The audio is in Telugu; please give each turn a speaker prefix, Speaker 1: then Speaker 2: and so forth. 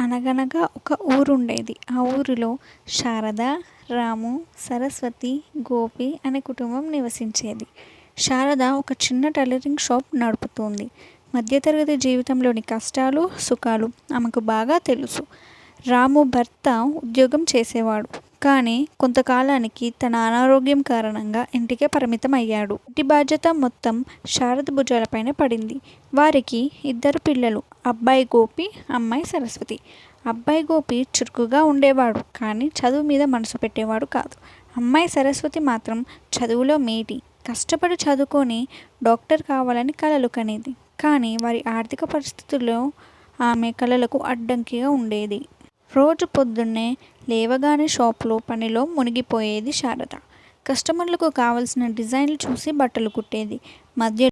Speaker 1: అనగనగా ఒక ఊరుండేది. ఆ ఊరిలో శారద, రాము, సరస్వతి, గోపి అనే కుటుంబం నివసించేది. శారద ఒక చిన్న టైలరింగ్ షాప్ నడుపుతోంది. మధ్యతరగతి జీవితంలోని కష్టాలు, సుఖాలు ఆమెకు బాగా తెలుసు. రాము భర్త ఉద్యోగం చేసేవాడు. కానీ కొంతకాలానికి తన అనారోగ్యం కారణంగా ఇంటికే పరిమితం అయ్యాడు. ఇంటి బాధ్యత మొత్తం శారద భుజాలపైనే పడింది. వారికి 2 పిల్లలు, అబ్బాయి గోపి, అమ్మాయి సరస్వతి. అబ్బాయి గోపి చురుకుగా ఉండేవాడు, కానీ చదువు మీద మనసు పెట్టేవాడు కాదు. అమ్మాయి సరస్వతి మాత్రం చదువులో మేటి. కష్టపడి చదువుకొని డాక్టర్ కావాలని కలలు కనేది. కానీ వారి ఆర్థిక పరిస్థితుల్లో ఆమె కలలకు అడ్డంకిగా ఉండేది. రోజు పొద్దున్నే లేవగానే షాపులో పనిలో మునిగిపోయేది శారద. కస్టమర్లకు కావలసిన డిజైన్లు చూసి బట్టలు కుట్టేది. మధ్య